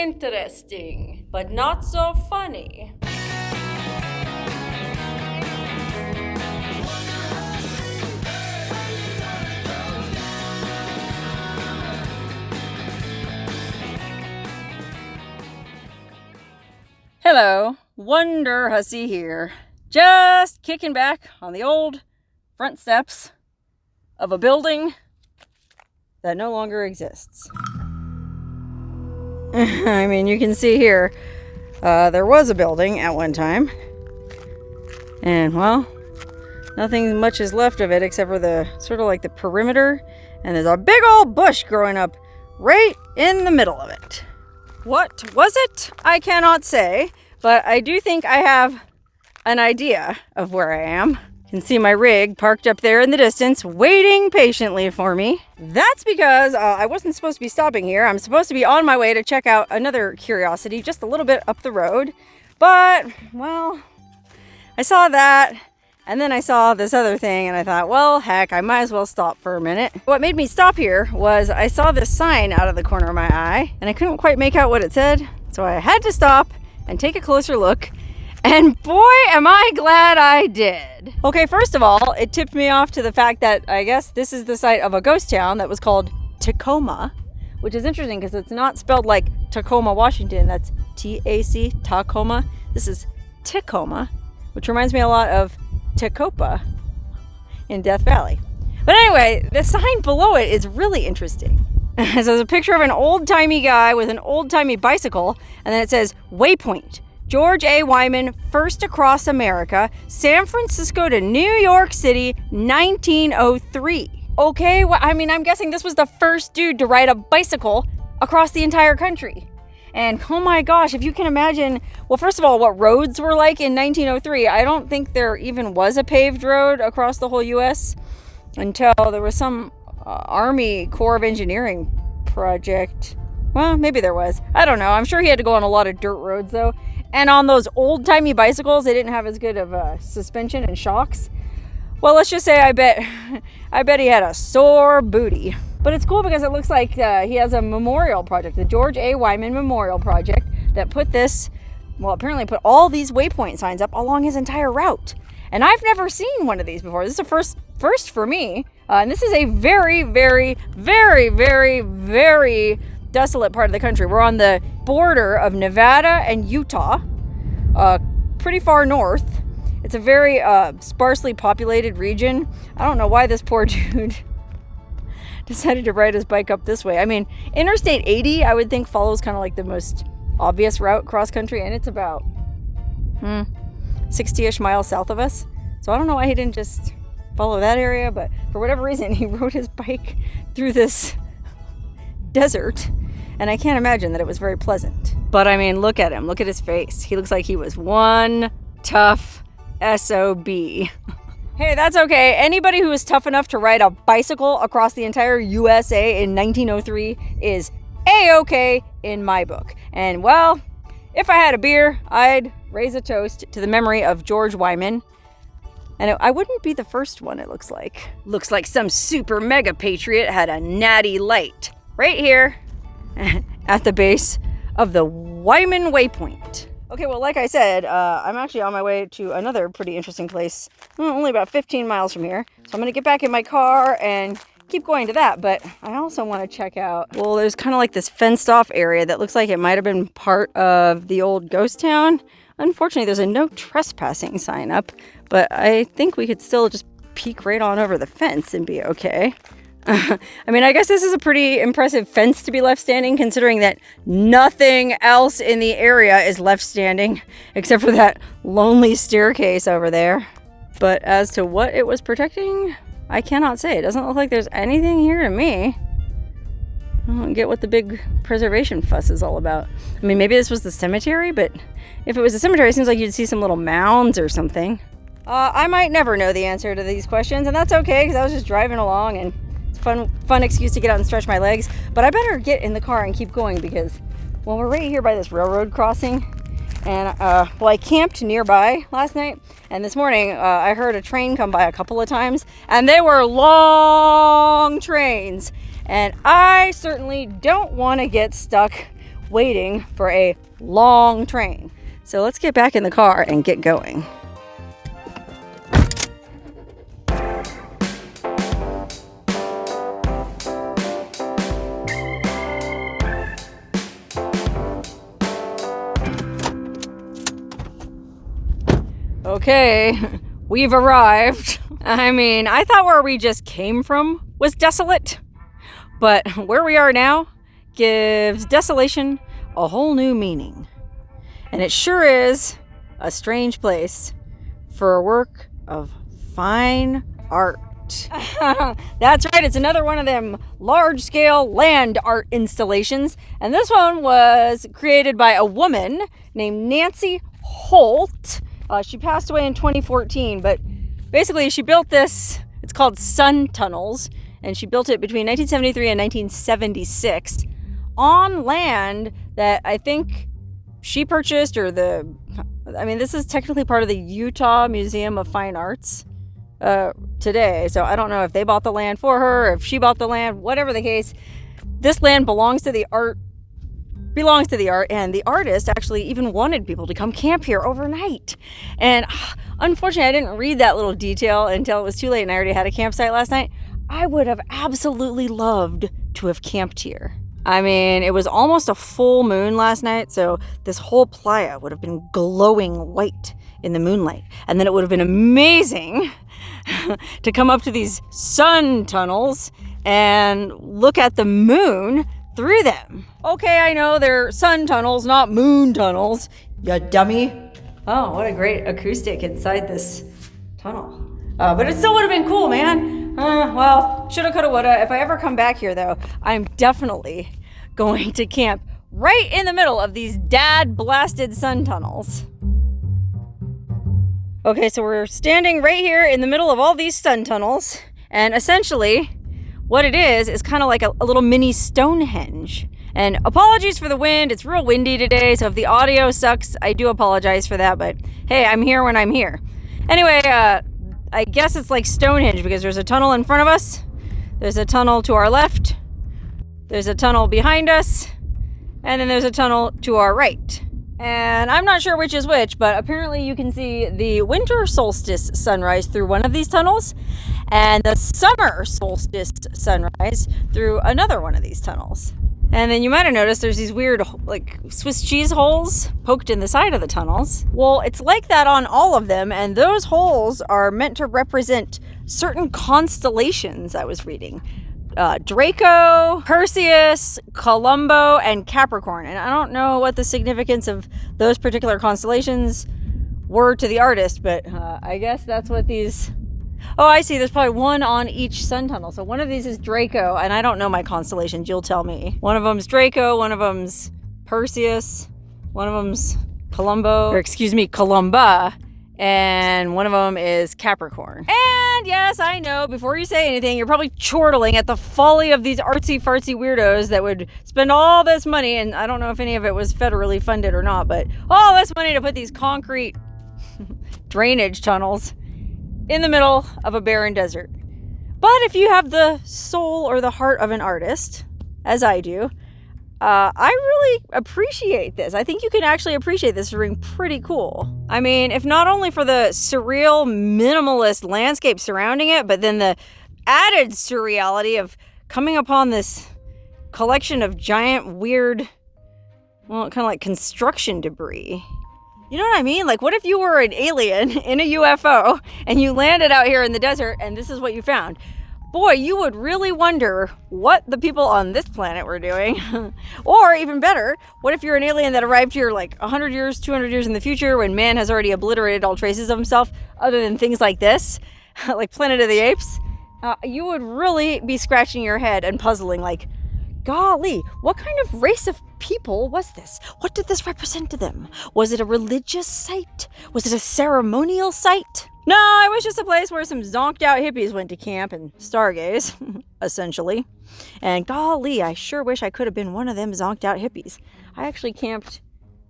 interesting, but not so funny. Hello, Wonderhussy here. Just kicking back on the old front steps of a building that no longer exists. I mean, you can see here, there was a building at one time. And, well, nothing much is left of it except for the sort of like the perimeter. And there's a big old bush growing up right in the middle of it. What was it? I cannot say, but I do think I have an idea of where I am. You can see my rig parked up there in the distance, waiting patiently for me. That's because I wasn't supposed to be stopping here. I'm supposed to be on my way to check out another curiosity just a little bit up the road. But, well, I saw that, and then I saw this other thing, and I thought, well, heck, I might as well stop for a minute. What made me stop here was I saw this sign out of the corner of my eye, and I couldn't quite make out what it said, so I had to stop and take a closer look, and boy, am I glad I did. Okay, first of all, it tipped me off to the fact that I guess this is the site of a ghost town that was called Tecoma, which is interesting because it's not spelled like Tacoma, Washington. That's T-A-C, Tacoma. This is Tecoma, which reminds me a lot of Tecoma in Death Valley. But anyway, the sign below it is really interesting. So there's a picture of an old-timey guy with an old-timey bicycle, and then it says, Waypoint, George A. Wyman, first across America, San Francisco to New York City, 1903. Okay, well, I mean, I'm guessing this was the first dude to ride a bicycle across the entire country. And oh my gosh, if you can imagine, well, first of all, what roads were like in 1903. I don't think there even was a paved road across the whole U.S. until there was some Army Corps of Engineering project. Well, maybe there was. I don't know. I'm sure he had to go on a lot of dirt roads, though. And on those old-timey bicycles, they didn't have as good of suspension and shocks. Well, let's just say I bet he had a sore booty. But it's cool because it looks like he has a memorial project, the George A. Wyman Memorial Project, that put this, well, apparently put all these waypoint signs up along his entire route. And I've never seen one of these before. This is a first for me. And this is a very, very, very, very, very desolate part of the country. We're on the border of Nevada and Utah, pretty far north. It's a very sparsely populated region. I don't know why this poor dude decided to ride his bike up this way. I mean, Interstate 80, I would think, follows kind of like the most obvious route cross country, and it's about 60-ish miles south of us. So I don't know why he didn't just follow that area, but for whatever reason, he rode his bike through this desert, and I can't imagine that it was very pleasant. But I mean, look at him. Look at his face. He looks like he was one tough SOB. Hey, that's okay. Anybody who is tough enough to ride a bicycle across the entire USA in 1903 is A-okay in my book. And well, if I had a beer, I'd raise a toast to the memory of George Wyman. And I wouldn't be the first one, it looks like. Looks like some super mega patriot had a natty light right here at the base of the Wyman Waypoint. Okay, well, like I said, I'm actually on my way to another pretty interesting place, only about 15 miles from here. So I'm going to get back in my car and keep going to that. But I also want to check out, well, there's kind of like this fenced off area that looks like it might have been part of the old ghost town. Unfortunately, there's a no trespassing sign up, but I think we could still just peek right on over the fence and be okay. I mean, I guess this is a pretty impressive fence to be left standing, considering that nothing else in the area is left standing except for that lonely staircase over there. But as to what it was protecting, I cannot say. It doesn't look like there's anything here to me. I don't get what the big preservation fuss is all about. I mean, maybe this was the cemetery, but if it was a cemetery, it seems like you'd see some little mounds or something. I might never know the answer to these questions, and that's okay, because I was just driving along, and it's a fun excuse to get out and stretch my legs. But I better get in the car and keep going, because, well, we're right here by this railroad crossing. And, well, I camped nearby last night, and this morning I heard a train come by a couple of times, and they were long trains. And I certainly don't want to get stuck waiting for a long train. So let's get back in the car and get going. Okay, we've arrived. I mean, I thought where we just came from was desolate, but where we are now gives desolation a whole new meaning. And it sure is a strange place for a work of fine art. That's right, it's another one of them large-scale land art installations. And this one was created by a woman named Nancy Holt. She passed away in 2014, but basically she built this, it's called Sun Tunnels, and she built it between 1973 and 1976 on land that I think she purchased, or this is technically part of the Utah Museum of Fine Arts today. So I don't know if they bought the land for her, or if she bought the land, whatever the case. This land belongs to the art, and the artist actually even wanted people to come camp here overnight. And unfortunately, I didn't read that little detail until it was too late and I already had a campsite last night. I would have absolutely loved to have camped here. I mean, it was almost a full moon last night, so this whole playa would have been glowing white in the moonlight. And then it would have been amazing to come up to these sun tunnels and look at the moon through them. Okay, I know they're sun tunnels, not moon tunnels, you dummy. Oh, what a great acoustic inside this tunnel. But it still would have been cool, man. Well, shoulda, coulda, woulda. If I ever come back here, though, I'm definitely going to camp right in the middle of these dad-blasted sun tunnels. Okay, so we're standing right here in the middle of all these sun tunnels, and essentially what it is kind of like a little mini Stonehenge. And apologies for the wind, it's real windy today, so if the audio sucks, I do apologize for that, but hey, I'm here when I'm here. Anyway, I guess it's like Stonehenge because there's a tunnel in front of us, there's a tunnel to our left, there's a tunnel behind us, and then there's a tunnel to our right. And I'm not sure which is which, but apparently you can see the winter solstice sunrise through one of these tunnels and the summer solstice sunrise through another one of these tunnels. And then you might have noticed there's these weird like Swiss cheese holes poked in the side of the tunnels. Well, it's like that on all of them, and those holes are meant to represent certain constellations I was reading. Draco, Perseus, Columbo, and Capricorn. And I don't know what the significance of those particular constellations were to the artist, but I guess that's what these... Oh, I see. There's probably one on each sun tunnel. So one of these is Draco, and I don't know my constellations. You'll tell me. One of them's Draco, one of them's Perseus, one of them's Columba, and one of them is Capricorn. And yes, I know, before you say anything, you're probably chortling at the folly of these artsy-fartsy weirdos that would spend all this money, and I don't know if any of it was federally funded or not, but all this money to put these concrete drainage tunnels in the middle of a barren desert. But if you have the soul or the heart of an artist, as I do, I really appreciate this. I think you can actually appreciate this as being pretty cool. I mean, if not only for the surreal, minimalist landscape surrounding it, but then the added surreality of coming upon this collection of giant, weird, well, kind of like construction debris. You know what I mean? Like, what if you were an alien in a UFO and you landed out here in the desert and this is what you found? Boy, you would really wonder what the people on this planet were doing. Or even better, what if you're an alien that arrived here like 100 years, 200 years in the future when man has already obliterated all traces of himself other than things like this, like Planet of the Apes? You would really be scratching your head and puzzling like, golly, what kind of race of people was this? What did this represent to them? Was it a religious site? Was it a ceremonial site? No, it was just a place where some zonked out hippies went to camp and stargaze, essentially. And golly, I sure wish I could have been one of them zonked out hippies. I actually camped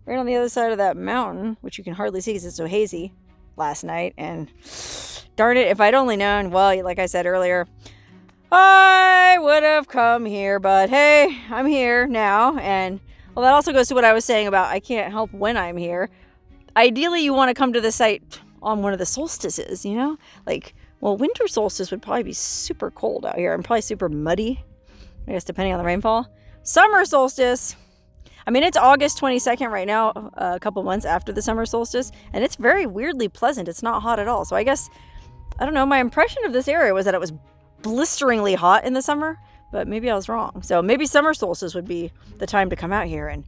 right on the other side of that mountain, which you can hardly see because it's so hazy, last night. And darn it, if I'd only known, well, like I said earlier, I would have come here, but hey, I'm here now. And well, that also goes to what I was saying about I can't help when I'm here. Ideally, you want to come to the site on one of the solstices, you know? Like, well, winter solstice would probably be super cold out here and probably super muddy, I guess, depending on the rainfall. Summer solstice, I mean, it's August 22nd right now, a couple months after the summer solstice, and it's very weirdly pleasant. It's not hot at all. So I guess, I don't know, my impression of this area was that it was blisteringly hot in the summer, but maybe I was wrong. So maybe summer solstice would be the time to come out here and,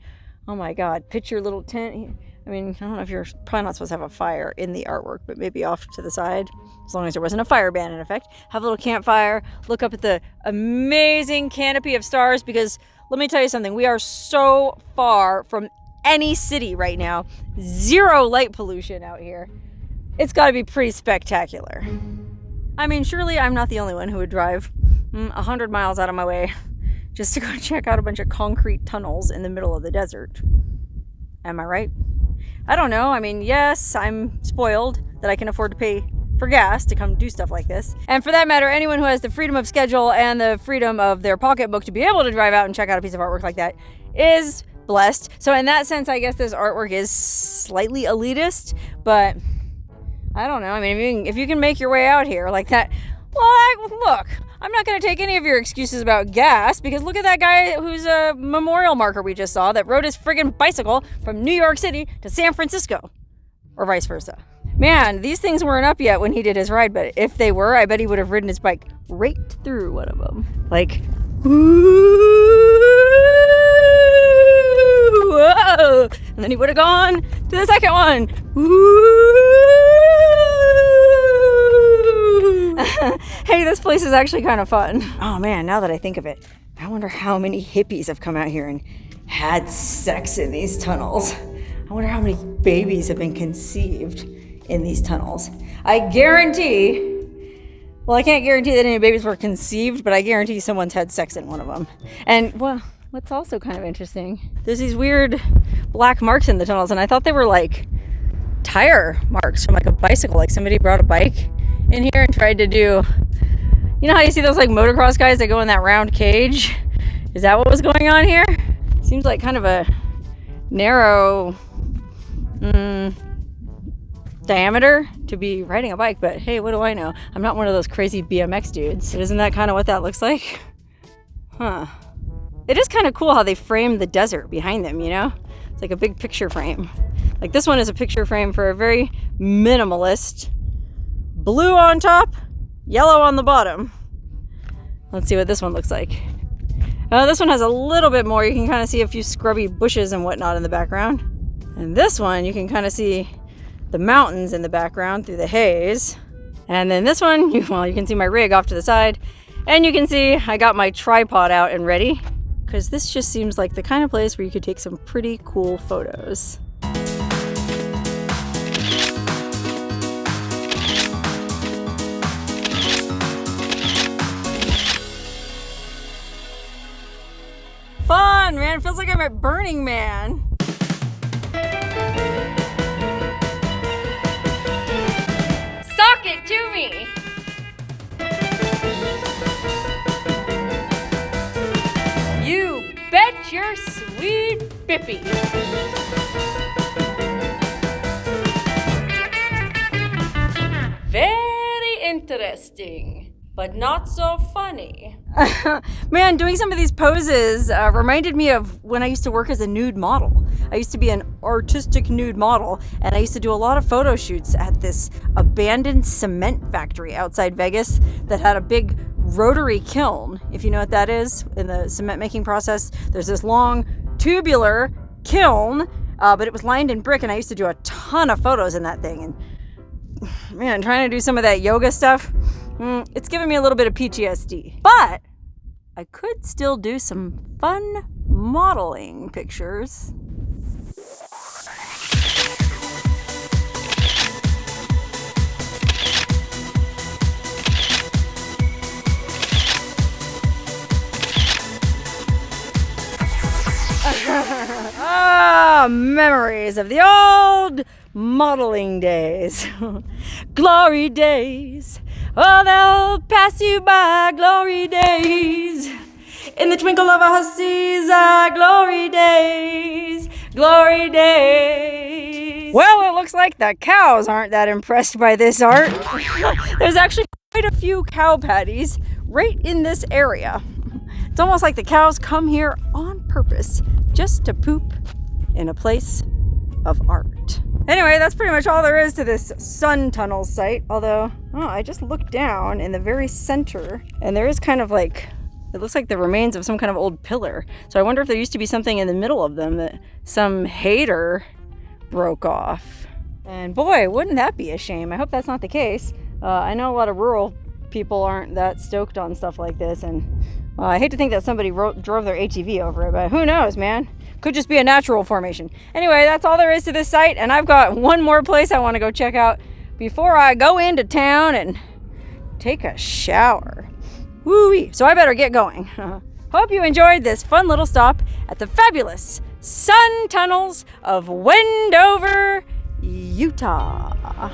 oh my God, pitch your little tent. I mean, I don't know if you're probably not supposed to have a fire in the artwork, but maybe off to the side, as long as there wasn't a fire ban in effect. Have a little campfire, look up at the amazing canopy of stars, because let me tell you something, we are so far from any city right now. Zero light pollution out here. It's got to be pretty spectacular. I mean, surely I'm not the only one who would drive 100 miles out of my way just to go check out a bunch of concrete tunnels in the middle of the desert. Am I right? I don't know. I mean, yes, I'm spoiled that I can afford to pay for gas to come do stuff like this. And for that matter, anyone who has the freedom of schedule and the freedom of their pocketbook to be able to drive out and check out a piece of artwork like that is blessed. So in that sense, I guess this artwork is slightly elitist, but I don't know. I mean, if you can make your way out here like that, well, look, I'm not going to take any of your excuses about gas, because look at that guy who's a memorial marker we just saw that rode his friggin' bicycle from New York City to San Francisco, or vice versa. Man, these things weren't up yet when he did his ride, but if they were, I bet he would have ridden his bike right through one of them. Like, whoa! And then he would have gone to the second one. Hey, this place is actually kind of fun. Oh man, now that I think of it, I wonder how many hippies have come out here and had sex in these tunnels. I wonder how many babies have been conceived in these tunnels. I guarantee, well, I can't guarantee that any babies were conceived, but I guarantee someone's had sex in one of them. And well, what's also kind of interesting, there's these weird black marks in the tunnels, and I thought they were like tire marks from like a bicycle, like somebody brought a bike in here and tried to do, you know how you see those like motocross guys that go in that round cage? Is that what was going on here? Seems like kind of a narrow diameter to be riding a bike, but hey, what do I know? I'm not one of those crazy BMX dudes. But isn't that kind of what that looks like? Huh. It is kind of cool how they framed the desert behind them, you know? It's like a big picture frame. Like this one is a picture frame for a very minimalist, blue on top, yellow on the bottom. Let's see what this one looks like. This one has a little bit more. You can kind of see a few scrubby bushes and whatnot in the background. And this one, you can kind of see the mountains in the background through the haze. And then this one, well, you can see my rig off to the side. And you can see I got my tripod out and ready, because this just seems like the kind of place where you could take some pretty cool photos. Fun, man. Feels like I'm at Burning Man. Sock it to me. You bet your sweet bippy. Very interesting, but not so funny. Man, doing some of these poses reminded me of when I used to work as a nude model. I used to be an artistic nude model, and I used to do a lot of photo shoots at this abandoned cement factory outside Vegas that had a big rotary kiln. If you know what that is, in the cement making process, there's this long tubular kiln, but it was lined in brick, and I used to do a ton of photos in that thing. And man, trying to do some of that yoga stuff, it's giving me a little bit of PTSD. But I could still do some fun modeling pictures. Ah, memories of the old modeling days. Glory days. Oh, they'll pass you by, glory days. In the twinkle of a hussey's eye, glory days, glory days. Well, it looks like the cows aren't that impressed by this art. There's actually quite a few cow patties right in this area. It's almost like the cows come here on purpose just to poop in a place of art. Anyway, that's pretty much all there is to this sun tunnel site. Although, I just looked down in the very center and there is kind of like, it looks like the remains of some kind of old pillar. So I wonder if there used to be something in the middle of them that some hater broke off. And boy, wouldn't that be a shame. I hope that's not the case. I know a lot of rural people aren't that stoked on stuff like this, and I hate to think that somebody drove their ATV over it, but who knows, man? Could just be a natural formation. Anyway, that's all there is to this site, and I've got one more place I want to go check out before I go into town and take a shower. Woo-wee. So I better get going. Hope you enjoyed this fun little stop at the fabulous sun tunnels of Wendover, Utah.